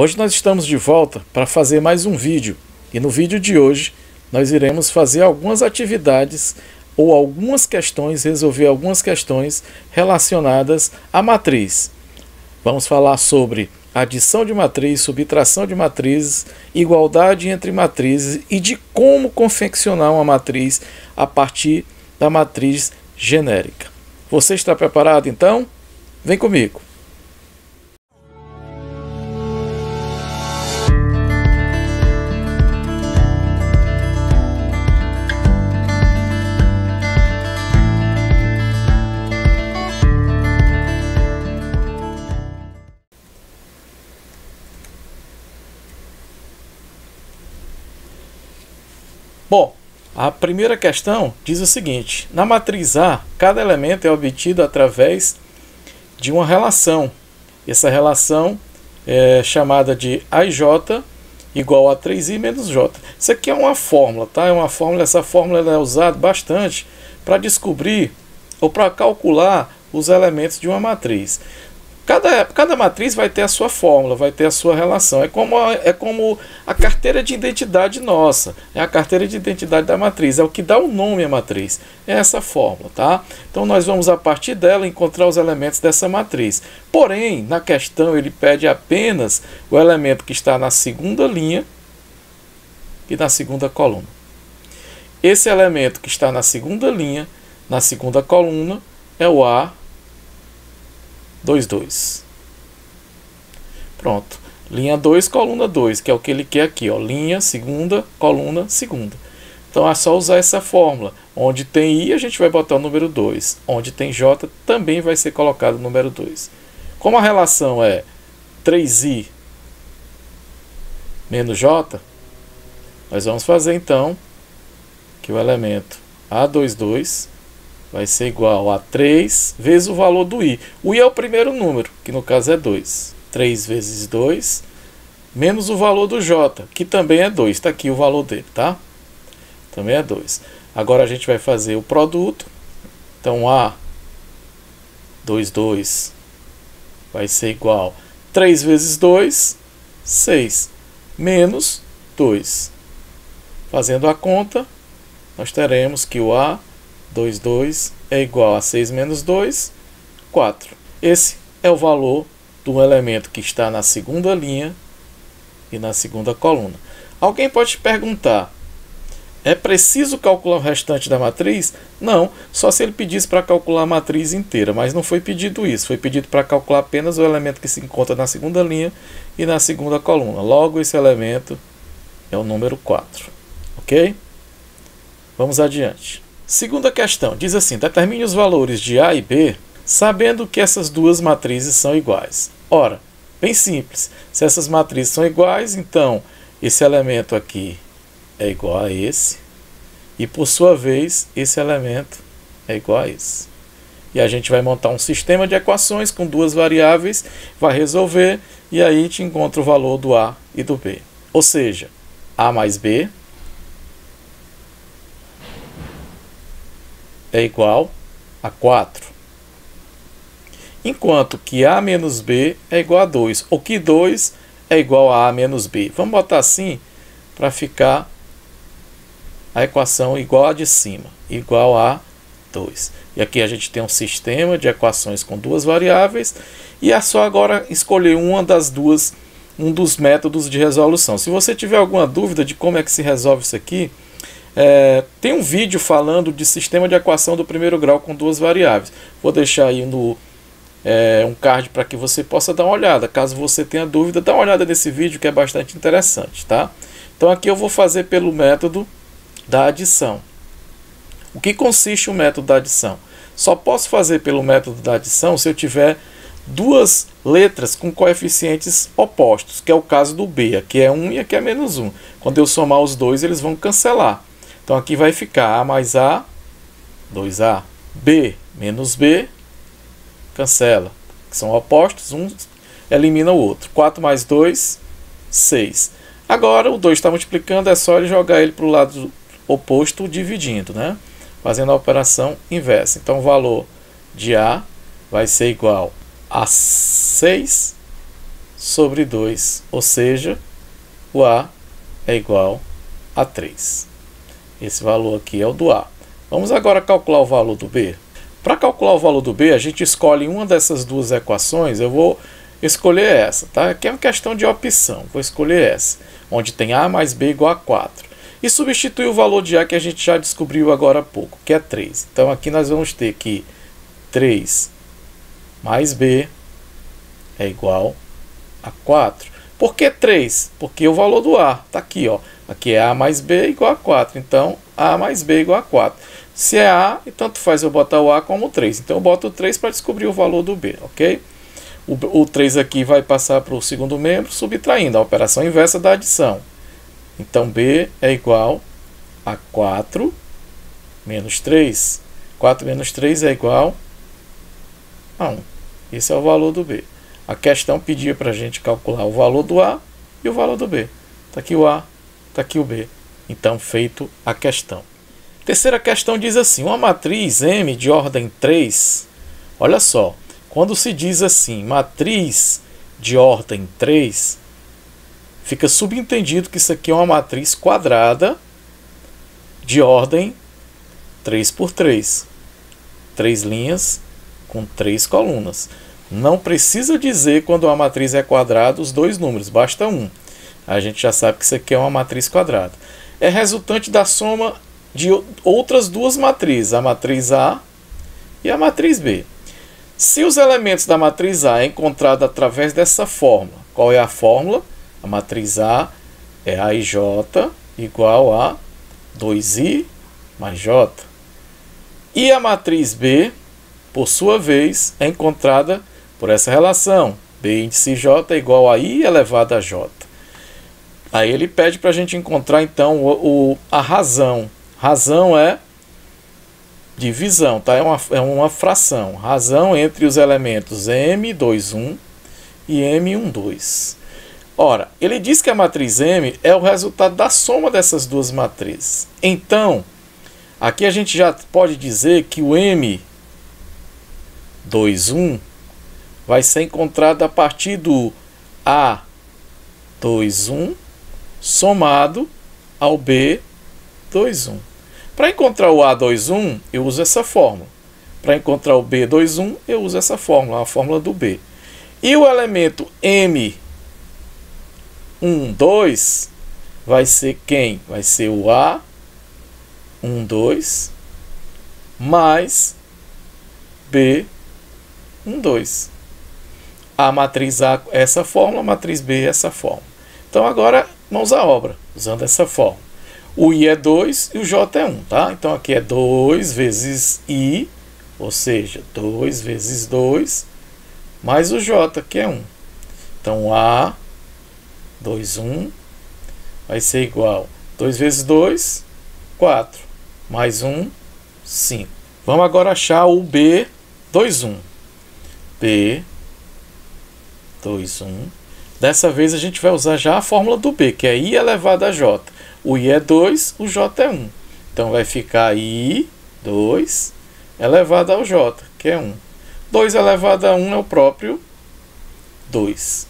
Hoje nós estamos de volta para fazer mais um vídeo e no vídeo de hoje nós iremos fazer algumas atividades ou algumas questões, resolver algumas questões relacionadas à matriz. Vamos falar sobre adição de matriz, subtração de matrizes, igualdade entre matrizes e de como confeccionar uma matriz a partir da matriz genérica. Você está preparado então? Vem comigo! Bom, a primeira questão diz o seguinte: na matriz A, cada elemento é obtido através de uma relação. Essa relação é chamada de AJ igual a 3i menos j. Isso aqui é uma fórmula, tá? É uma fórmula, essa fórmula ela é usada bastante para descobrir ou para calcular os elementos de uma matriz. Cada matriz vai ter a sua fórmula, vai ter a sua relação. É como a carteira de identidade nossa. É a carteira de identidade da matriz. É o que dá o nome à matriz. É essa fórmula, tá? Então nós vamos, a partir dela, encontrar os elementos dessa matriz. Porém, na questão, ele pede apenas o elemento que está na segunda linha e na segunda coluna. Esse elemento que está na segunda linha, na segunda coluna, é o A. 2. Pronto. Linha 2, coluna 2, que é o que ele quer aqui, ó. Linha, segunda, coluna, segunda. Então é só usar essa fórmula. Onde tem I, a gente vai botar o número 2. Onde tem J, também vai ser colocado o número 2. Como a relação é 3i menos J, nós vamos fazer então que o elemento A22 vai ser igual a 3 vezes o valor do i. O i é o primeiro número, que no caso é 2. 3 vezes 2, menos o valor do j, que também é 2. Está aqui o valor dele, tá? Também é 2. Agora a gente vai fazer o produto. Então, A 22 vai ser igual a 3 vezes 2, 6, menos 2. Fazendo a conta, nós teremos que o A 22 é igual a 6 menos 2, 4. Esse é o valor do elemento que está na segunda linha e na segunda coluna. Alguém pode te perguntar: é preciso calcular o restante da matriz? Não, só se ele pedisse para calcular a matriz inteira, mas não foi pedido isso. Foi pedido para calcular apenas o elemento que se encontra na segunda linha e na segunda coluna. Logo, esse elemento é o número 4. Ok? Vamos adiante. Segunda questão, diz assim: determine os valores de A e B, sabendo que essas duas matrizes são iguais. Ora, bem simples, se essas matrizes são iguais, então esse elemento aqui é igual a esse, e por sua vez, esse elemento é igual a esse. E a gente vai montar um sistema de equações com duas variáveis, vai resolver, e aí a gente encontra o valor do A e do B. Ou seja, A mais B é igual a 4. Enquanto que A menos B é igual a 2. Ou que 2 é igual a A menos B. Vamos botar assim para ficar a equação igual a de cima. Igual a 2. E aqui a gente tem um sistema de equações com duas variáveis. E é só agora escolher um dos métodos de resolução. Se você tiver alguma dúvida de como é que se resolve isso aqui, tem um vídeo falando de sistema de equação do primeiro grau com duas variáveis. Vou deixar aí um card para que você possa dar uma olhada. Caso você tenha dúvida, dá uma olhada nesse vídeo que é bastante interessante, tá? Então aqui eu vou fazer pelo método da adição. O que consiste o método da adição? Só posso fazer pelo método da adição se eu tiver duas letras com coeficientes opostos, que é o caso do B. Aqui é 1 e aqui é menos 1. Quando eu somar os dois, eles vão cancelar. Então aqui vai ficar A mais A, 2A, B menos B, cancela, que são opostos, um elimina o outro. 4 mais 2, 6. Agora o 2 está multiplicando, é só ele jogar ele para o lado oposto dividindo, né? Fazendo a operação inversa. Então o valor de A vai ser igual a 6 sobre 2, ou seja, o A é igual a 3. Esse valor aqui é o do A. Vamos agora calcular o valor do B. Para calcular o valor do B, a gente escolhe uma dessas duas equações. Eu vou escolher essa, tá? Aqui é uma questão de opção. Vou escolher essa, onde tem A mais B igual a 4. E substituir o valor de A que a gente já descobriu agora há pouco, que é 3. Então aqui nós vamos ter que 3 mais B é igual a 4. Por que 3? Porque o valor do A está aqui, ó. Aqui é A mais B igual a 4. Então, A mais B igual a 4. Se é A, e tanto faz eu botar o A como 3. Então, eu boto o 3 para descobrir o valor do B, ok? O 3 aqui vai passar para o segundo membro, subtraindo a operação inversa da adição. Então, B é igual a 4 menos 3. 4 menos 3 é igual a 1. Esse é o valor do B. A questão pedia para a gente calcular o valor do A e o valor do B. Está aqui o A, está aqui o B. Então, feito a questão. Terceira questão diz assim, uma matriz M de ordem 3, olha só, quando se diz assim, matriz de ordem 3, fica subentendido que isso aqui é uma matriz quadrada de ordem 3 por 3. 3 linhas com 3 colunas. Não precisa dizer quando uma matriz é quadrada os dois números, basta um. A gente já sabe que isso aqui é uma matriz quadrada. É resultante da soma de outras duas matrizes, a matriz A e a matriz B. Se os elementos da matriz A é encontrado através dessa fórmula, qual é a fórmula? A matriz A é AIJ igual a 2I mais J. E a matriz B, por sua vez, é encontrada por essa relação. B índice J é igual a I elevado a J. Aí ele pede para a gente encontrar, então, a razão. Razão é divisão, tá? É uma fração. Razão entre os elementos M21 e M12. Ora, ele diz que a matriz M é o resultado da soma dessas duas matrizes. Então, aqui a gente já pode dizer que o M21 vai ser encontrado a partir do A21 somado ao B21. Para encontrar o A21, eu uso essa fórmula. Para encontrar o B21, eu uso essa fórmula, a fórmula do B. E o elemento M12 vai ser quem? Vai ser o A12 mais B12. A matriz A é essa fórmula, a matriz B é essa fórmula. Então agora, mãos à obra, usando essa fórmula. O I é 2 e o J é 1, tá? Então aqui é 2 vezes I, ou seja, 2 vezes 2, mais o J, que é 1. Então A, 2, 1, vai ser igual a 2 vezes 2, 4, mais 1, 5. Vamos agora achar o B21. B21. Dessa vez a gente vai usar já a fórmula do B, que é I elevado a J. O I é 2, o J é 1. Então vai ficar I, 2, elevado ao J, que é 1. 2 elevado a 1 é o próprio 2.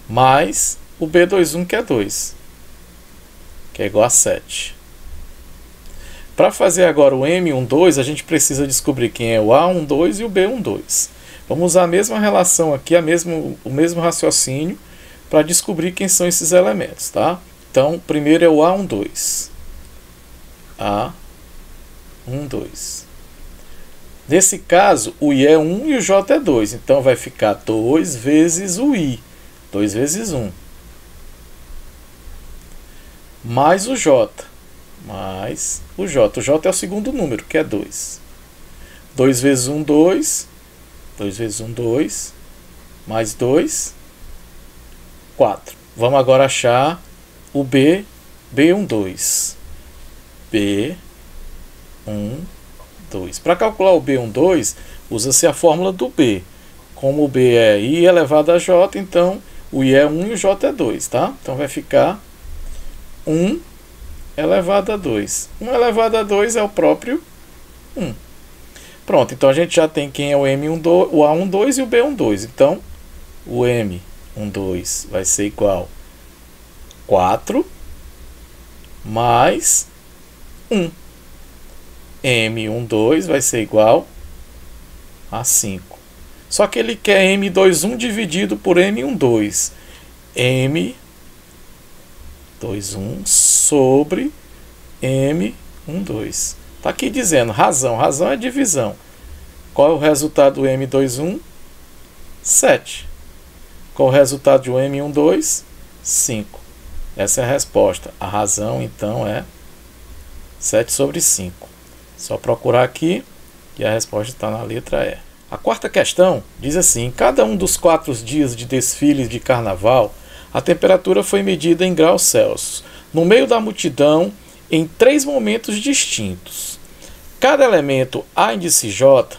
Mais o B21, que é 2, que é igual a 7. Para fazer agora o M12, a gente precisa descobrir quem é o A12 e o B12. Vamos usar a mesma relação aqui, o mesmo raciocínio, para descobrir quem são esses elementos, tá? Então, primeiro é o A12. A12. Nesse caso, o I é 1 e o J é 2. Então, vai ficar 2 vezes o I. 2 vezes 1. Mais o J. Mais o J. O J é o segundo número, que é 2. 2 vezes 1, 2. 2 vezes 1, 2. Mais 2, 4. Vamos agora achar o B12. B12. Para calcular o B12, usa-se a fórmula do B. Como o B é I elevado a J, então o I é 1 e o J é 2, tá? Então vai ficar 1 elevado a 2. 1 elevado a 2 é o próprio 1. Pronto, então a gente já tem quem é o M12, o A12 e o B12. Então, o M12 2 vai ser igual a 4 mais 1. M12 vai ser igual a 5. Só que ele quer M21 dividido por M12. M21 sobre M12. Está aqui dizendo razão. Razão é divisão. Qual é o resultado do M21? 7. Qual é o resultado de um M12? 5. Essa é a resposta. A razão, então, é 7 sobre 5. Só procurar aqui e a resposta está na letra E. A quarta questão diz assim: em cada um dos 4 dias de desfiles de carnaval, a temperatura foi medida em graus Celsius, no meio da multidão, em 3 momentos distintos. Cada elemento A índice J,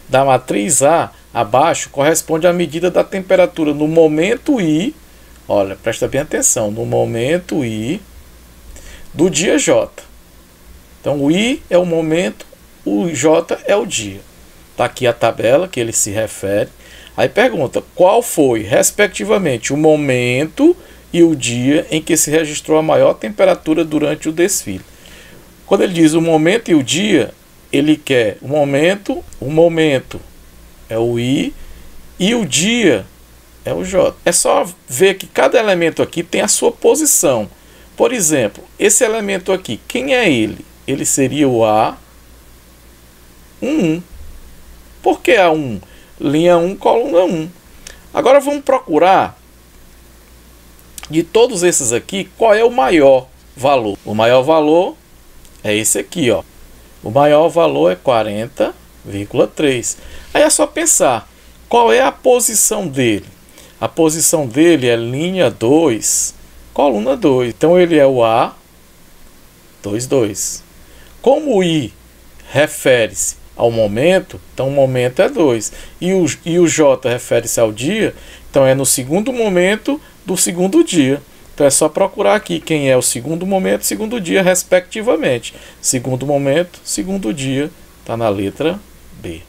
da matriz A abaixo corresponde à medida da temperatura no momento I, olha, presta bem atenção, no momento I do dia J. Então o I é o momento, o J é o dia. Está aqui a tabela que ele se refere. Aí pergunta, qual foi, respectivamente, o momento e o dia em que se registrou a maior temperatura durante o desfile. Quando ele diz o momento e o dia, ele quer o momento é o I e o dia é o J. É só ver que cada elemento aqui tem a sua posição. Por exemplo, esse elemento aqui, quem é ele? Ele seria o A11. Por que A1? Linha 1, coluna 1. Agora vamos procurar, de todos esses aqui, qual é o maior valor. O maior valor é esse aqui, ó. O maior valor é 40,3. Aí é só pensar, qual é a posição dele? A posição dele é linha 2, coluna 2. Então ele é o A22. Como o I refere-se ao momento, então o momento é 2. E o J refere-se ao dia, então é no segundo momento do segundo dia. Então é só procurar aqui quem é o segundo momento e segundo dia, respectivamente. Segundo momento, segundo dia, está na letra B.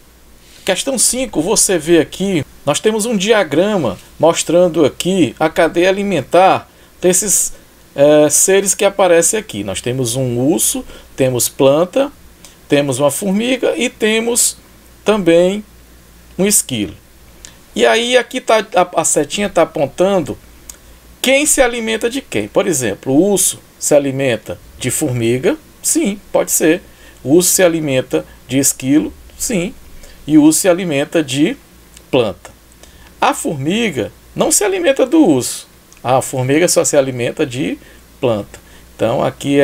Questão 5, você vê aqui, nós temos um diagrama mostrando aqui a cadeia alimentar desses seres que aparecem aqui. Nós temos um urso, temos planta, temos uma formiga e temos também um esquilo. E aí aqui tá, a setinha está apontando quem se alimenta de quem. Por exemplo, o urso se alimenta de formiga? Sim, pode ser. O urso se alimenta de esquilo? Sim. E o urso se alimenta de planta. A formiga não se alimenta do urso. A formiga só se alimenta de planta. Então aqui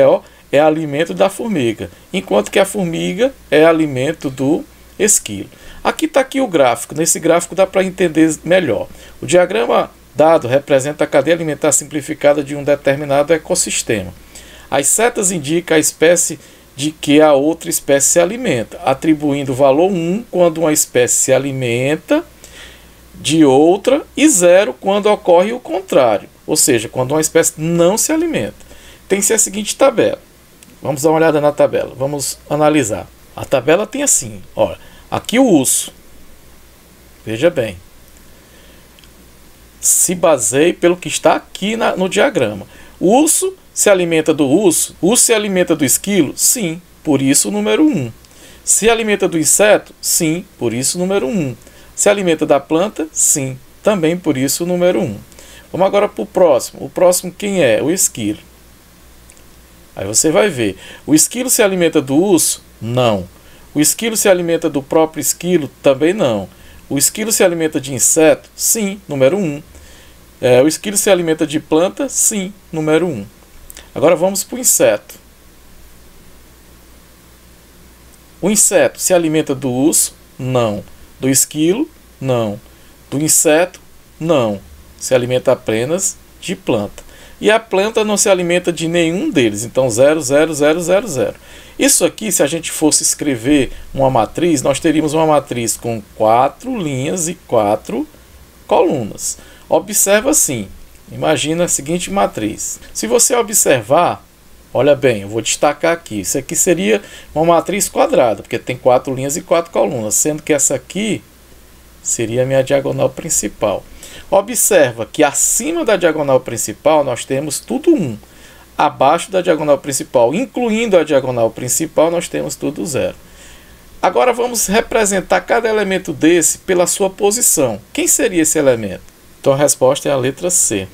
é alimento da formiga, enquanto que a formiga é alimento do esquilo. Aqui está aqui o gráfico. Nesse gráfico dá para entender melhor. O diagrama dado representa a cadeia alimentar simplificada de um determinado ecossistema. As setas indicam a espécie de que a outra espécie se alimenta, atribuindo valor 1 quando uma espécie se alimenta de outra e 0 quando ocorre o contrário, ou seja, quando uma espécie não se alimenta. Tem-se a seguinte tabela. Vamos dar uma olhada na tabela, vamos analisar. A tabela tem assim, olha, aqui o urso, veja bem, se baseie pelo que está aqui no diagrama. O urso se alimenta do urso? O urso se alimenta do esquilo? Sim, por isso o número 1. Se alimenta do inseto? Sim, por isso o número 1. Se alimenta da planta? Sim, também por isso o número 1. Vamos agora para o próximo. O próximo quem é? O esquilo. Aí você vai ver. O esquilo se alimenta do urso? Não. O esquilo se alimenta do próprio esquilo? Também não. O esquilo se alimenta de inseto? Sim, número 1. O esquilo se alimenta de planta? Sim, número 1. Agora vamos para o inseto. O inseto se alimenta do urso? Não. Do esquilo? Não. Do inseto? Não. Se alimenta apenas de planta. E a planta não se alimenta de nenhum deles. Então 0, 0, 0, 0, 0. Isso aqui, se a gente fosse escrever uma matriz, nós teríamos uma matriz com 4 linhas e 4 colunas. Observa assim. Imagina a seguinte matriz. Se você observar, Olha bem, eu vou destacar aqui. Isso aqui seria uma matriz quadrada, porque tem 4 linhas e 4 colunas, sendo que essa aqui seria a minha diagonal principal. Observa que acima da diagonal principal nós temos tudo 1. Abaixo da diagonal principal, incluindo a diagonal principal, nós temos tudo 0. Agora vamos representar cada elemento desse pela sua posição. Quem seria esse elemento? Então a resposta é a letra C.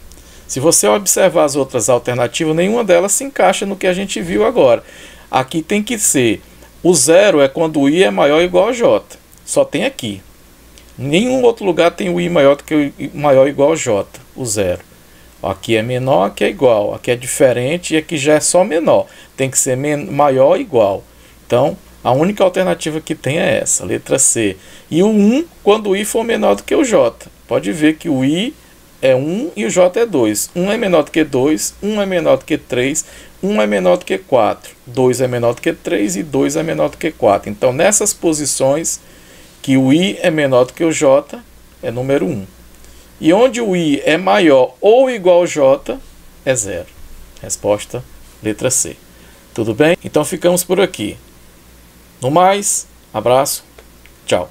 Se você observar as outras alternativas, nenhuma delas se encaixa no que a gente viu agora. Aqui tem que ser, o 0 é quando o I é maior ou igual a J. Só tem aqui. Em nenhum outro lugar tem o I maior do que o maior ou igual a J, o 0. Aqui é menor, aqui é igual. Aqui é diferente e aqui já é só menor. Tem que ser maior ou igual. Então, a única alternativa que tem é essa, letra C. E o 1 quando o I for menor do que o J. Pode ver que o I é 1 e o J é 2. 1 é menor do que 2, 1 é menor do que 3, 1 é menor do que 4. 2 é menor do que 3 e 2 é menor do que 4. Então, nessas posições que o I é menor do que o J, é número 1. E onde o I é maior ou igual ao J, é 0. Resposta, letra C. Tudo bem? Então ficamos por aqui. No mais, abraço, tchau.